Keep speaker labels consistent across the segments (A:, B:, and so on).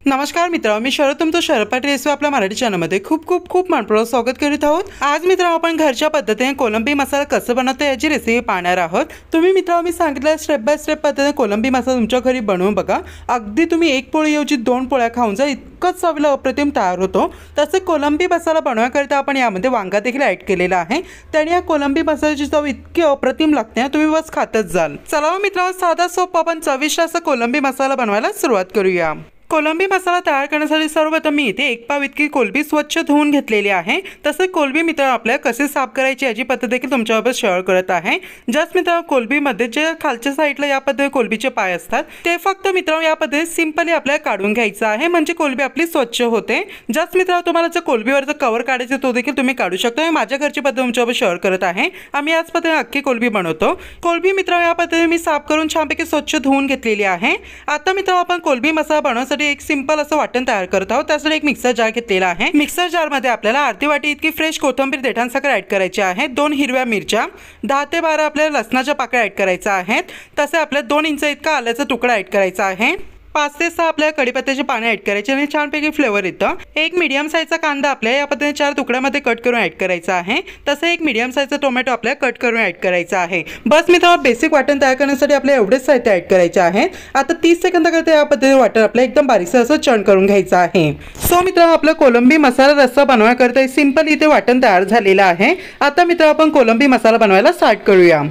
A: नमस्कार मित्रांनो, मी शरद तुमचं शरद रेसिपी आपल्या मराठी चॅनलमध्ये खूप खूप खूप मनपूर्वक स्वागत करीत आहोत। आज मित्रांनो आपण घरच्या पद्धतीने कोलंबी मसाला कसं बनवतो याची रेसिपी पाहणार आहोत। तुम्ही मित्रांनो मी सांगितलं स्टेप बाय स्टेप पद्धतीने कोलंबी मसाला तुमच्या घरी बनवून बघा। अगदी तुम्ही एक पोळीऐवजी 2 पोळ्या खाऊन जा, इतकंच चवीला अप्रतिम तयार होतो। तसे कोलंबी मसाला बनवण्याकरिता आपण यामध्ये वांगा देखील ॲड केलेला आहे, त्याने या कोलंबी मसाल्याची चव इतकी अप्रतिम लागते तुम्ही बस खातच जाल। चला मित्रांनो, साधा सोपा पण चविष्ट असा कोलंबी मसाला बनवायला सुरुवात करूया। कोलंबी मसाला तयार करण्यासाठी सर्वप्रथम मी इथे 1 पाव इतकी कोलंबी स्वच्छ धुवून घेतलेली आहे। तसे कोलंबी मित्रांनो आपल्याला कसे साफ करायची याची पद्धत देखील तुमच्यासोबत शेअर करत आहे। जस्ट मित्रांनो कोलंबीमध्ये जे खालच्या साईडला या पद्धतीने कोलंबीचे पाय असतात ते फक्त मित्रांनो या पद्धतीने सिंपली आपल्याला काढून घ्यायचं आहे, म्हणजे कोलंबी आपली स्वच्छ होते। जस्ट मित्रांनो तुम्हाला जर कोलंबीवरचं कवर काढायचं तो देखील तुम्ही काढू शकता। मी माझ्या घरची पद्धत तुमच्यासोबत शेअर करत आहे। आम्ही याच पद्धतीने अख्खी कोलंबी बनवतो। कोलंबी मित्रांनो या पद्धतीने मी साफ करून छानपैकी स्वच्छ धुवून घेतलेली आहे। आता मित्रांनो आपण कोलंबी मसाला बनवण्यासाठी एक सिंपल असं वाटण तयार करत आहोत। त्यासाठी एक मिक्सर जार घेतलेला आहे। मिक्सर जार मध्ये आपल्याला अर्धी वाटी इतकी फ्रेश कोथिंबीर देठांसकट ऍड करायची आहे। 2 हिरव्या मिरच्या, 10 ते 12 आपल्याला लसणाच्या पाकळ्या ऍड करायच्या आहेत। तसे आपल्याला 2 इंच इतका आल्याचा तुकडा ऍड करायचा आहे। 5 ते 6 आपल्याला कढीपत्त्याचे पाने ऍड करायचे आणि छानपैकी फ्लेवर येतं। एक मीडियम साईजचा कांदा आपल्याला या पद्धतीने 4 तुकड्यामध्ये कट करून ऍड करायचा आहे। तसे एक मीडियम साईजचा टोमॅटो आपल्याला कट करून ऍड करायचा आहे। बस मित्रांनो बेसिक वाटण तयार करण्यासाठी आपल्याला एवढेच साहित्य ऍड करायचे आहे। आता 30 सेकंदाकरता या पद्धतीने वाटण आपल्याला एकदम बारीकसं असं चर्न करून घ्यायचं आहे। सो मित्रांनो आपला कोलंबी मसाला रस्सा बनवण्याकरता सिंपल इथे वाटण तयार झालेलं आहे। आता मित्रांनो आपण कोलंबी मसाला बनवायला स्टार्ट करूया।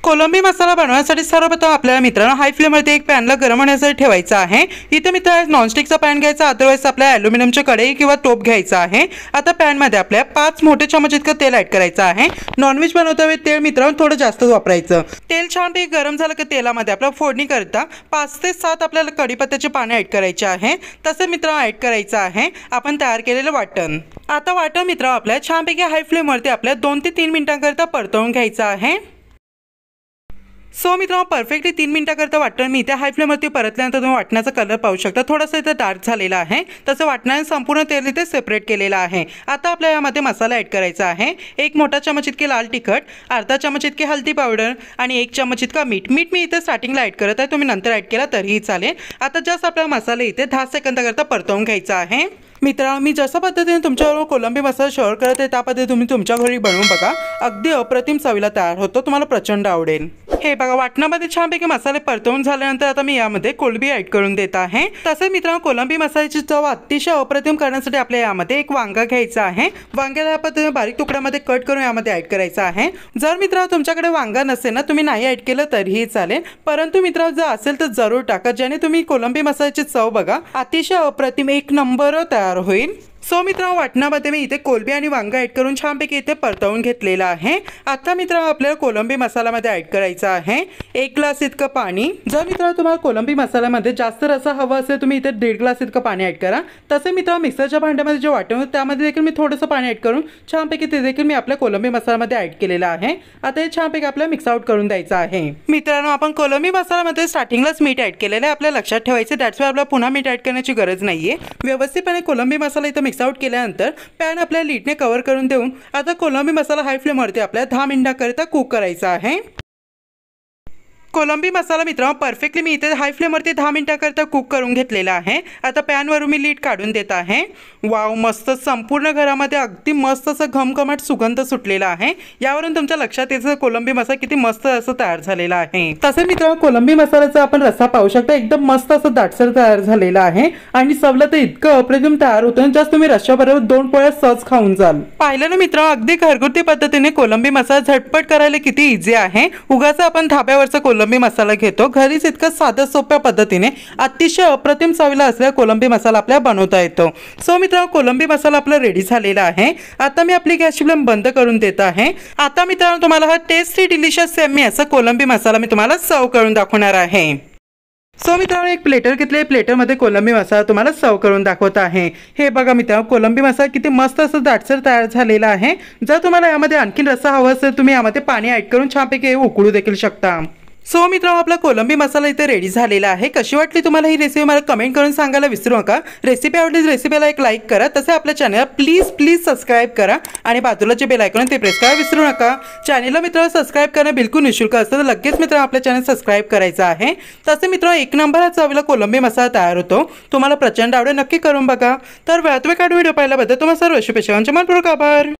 A: कोलंबी मसाला बनवण्यासाठी सर्वप्रथम आपल्याला मित्रांनो हाय फ्लेमवरती एक पॅनला गरम होण्यासाठी ठेवायचं आहे। इथे मित्रांनो नॉनस्टिकचा पॅन घ्यायचा, अदरवाइज आपल्याला ॲल्युमिनियमची कढई किंवा टोप घ्यायचा आहे। आता पॅनमध्ये आपल्याला 5 मोठे चमच इतकं तेल ॲड करायचं आहे। नॉनव्हेज बनवता वेळी तेल मित्रांनो थोडं जास्त वापरायचं। तेल छानपैकी गरम झालं की तेलामध्ये आपल्याला फोडणी करता 5 ते 7 आपल्याला कढीपत्त्याचे पाने ॲड करायचे आहे। तसे मित्रांनो ॲड करायचं आहे आपण तयार केलेलं वाटण। आता वाटण मित्रांनो आपल्याला छानपैकी हाय फ्लेमवरती आपल्याला 2 ते 3 मिनिटांकरता परतवून घ्यायचं आहे। सो मित्रांनो परफेक्टली 3 मिनिटांकरता वाटण मी इथे हाय फ्लेमवरती परतल्यानंतर तुम्ही वाटणाचा कलर पाहू शकता, थोडासा इथे डार्क झालेला आहे। तसं वाटणाने संपूर्ण तेल इथे सेपरेट केलेलं आहे। आता आपल्याला यामध्ये मसाला ॲड करायचा आहे। 1 मोठा चमच इतके लाल तिखट, अर्धा चमच इतके हळदी पावडर आणि 1 चमच इतका मीठ मी इथे स्टार्टिंगला ॲड करत आहे, तुम्ही नंतर ॲड केला तरीही चालेल। आता जस्ट आपला मसाला इथे 10 सेकंदाकरता परतवून घ्यायचा आहे। मित्रांनो मी जशा पद्धतीने तुमच्याबरोबर कोलंबी मसाला शेअर करत आहे त्या पद्धतीने तुम्ही तुमच्या घरी बनवून बघा, अगदी अप्रतिम चवीला तयार होतो, तुम्हाला प्रचंड आवडेल। हे बघा वाटणामध्ये छानपैकी मसाले परतवून झाल्यानंतर आता मी यामध्ये कोलंबी ॲड करून देत आहे। तसेच मित्रांनो कोलंबी मसाल्याची चव अतिशय अप्रतिम करण्यासाठी आपल्याला यामध्ये एक वांगा घ्यायचा आहे। वांग्याला या पद्धतीने बारीक तुकड्यामध्ये कट करून यामध्ये ॲड करायचा आहे। जर मित्रांनो तुमच्याकडे वांगा नसेल ना तुम्ही नाही ॲड केलं तरीही चालेल, परंतु मित्रांनो जर असेल तर जरूर टाका, ज्याने तुम्ही कोलंबी मसाल्याची चव बघा अतिशय अप्रतिम एक नंबर तयार होईल। सो मित्रांनो वाटणामध्ये मी इथे कोलंबी आणि वांगा ॲड करून छानपैकी इथे परतवून घेतलेला आहे। आता मित्रांनो आपल्याला कोलंबी मसाल्यामध्ये ॲड करायचा आहे 1 ग्लास इतकं पाणी। जर मित्रांनो तुम्हाला कोलंबी मसाल्यामध्ये जास्त रस्सा हवा असेल तुम्ही इथे 1.5 ग्लास इतकं पाणी ॲड करा। तसे मित्रांनो मिक्सरच्या भांड्यामध्ये जे वाटण होतं त्यामध्ये देखील मी थोडंसं पाणी ॲड करून छानपैकी ते देखील मी आपल्या कोलंबी मसाल्यामध्ये ॲड केलेलं आहे। आता हे छानपैकी आपल्याला मिक्स आउट करून द्यायचं आहे। मित्रांनो आपण कोलंबी मसाल्यामध्ये स्टार्टिंगलाच मीठ ॲड केलेलं आहे, आपल्याला लक्षात ठेवायचं दॅट्स वाय आपल्याला पुन्हा मीठ ॲड करण्याची गरज नाहीये। व्यवस्थितपणे कोलंबी मसाला इथे मिक्स आउट केल्यानंतर पॅन आपल्या लीडने कव्हर करून देऊन आता कोलंबी मसाला हाय फ्लेमवरती आपल्याला 10 मिनिटांकरता कुक करायचा आहे। कोलंबी मसाला मित्रांनो परफेक्टली मी इथे हाय फ्लेमवरती 10 मिनिटांकरता कुक करून घेतलेला आहे। आता पॅनवरून मी लीड काढून देत आहे। वाव मस्त संपूर्ण घरामध्ये अगदी मस्त असं घमघमाट सुगंध सुटलेला आहे। यावरून तुमच्या लक्षात येतं कोलंबी मसाला किती मस्त असं तयार झालेला आहे। तसे मित्रांनो कोलंबी मसाल्याचा आपण रस्सा पाहू शकता, एकदम मस्त असं दाटसर तयार झालेला आहे आणि चवला तर इतकं अप्रतिम तयार होतं जस्ट तुम्ही रश्श्याबरोबर 2 पोळ्या सहज खाऊन जाल। पाहिलं ना मित्रांनो अगदी घरगुती पद्धतीने कोलंबी मसाला झटपट करायला किती इझी आहे। उगाच आपण धाब्यावरचा कोलंबी मसाला घेतो, घरीच इतकं साध्या सोप्या पद्धतीने अतिशय अप्रतिम चवीला असलेला कोलंबी मसाला आपल्याला बनवता येतो। सो मित्रांनो कोलंबी मसाला आपला रेडी झालेला आहे। आता मी आपली गॅसची फ्लेम बंद करून देत आहे। आता मित्रांनो तुम्हाला हा टेस्टी डिलिशियस सेमी असा कोलंबी मसाला मी तुम्हाला सर्व करून दाखवणार आहे। सो मित्रांनो एक प्लेटर घेतले, प्लेटरमध्ये कोलंबी मसाला तुम्हाला सर्व करून दाखवत आहे। हे बघा मित्रांनो कोलंबी मसाला किती मस्त असं दाटसर तयार झालेला आहे। जर तुम्हाला यामध्ये आणखीन रस्सा हवा असेल तुम्ही यामध्ये पाणी ॲड करून छानपैकी उकळू देखील शकता। सो मित्रांनो, आपला कोलंबी मसाला इथे रेडी झालेला आहे। कशी वाटली तुम्हाला ही रेसिपी मला कमेंट करून सांगायला विसरू नका। रेसिपी आवडली रेसिपीला एक लाईक करा, तसे आपल्या चॅनलला प्लीज सबस्क्राईब करा आणि बाजूला जे बेल आयकॉन ते प्रेस करायला विसरू नका। चॅनलला मित्रांनो सबस्क्राईब करणं बिलकुल निःशुल्क असतं, तर लगेच मित्रांनो आपल्या चॅनल सबस्क्राईब करायचं आहे। तसे मित्रांनो एक नंबर हा चवीला कोलंबी मसाला तयार होतो, तुम्हाला प्रचंड आवडेल, नक्की करून बघा। तर वेळात वेळ काढून व्हिडिओ पाहिल्याबद्दल तुम्हाला सर्व शुभेच्छांचे मनपूर्वक आभार।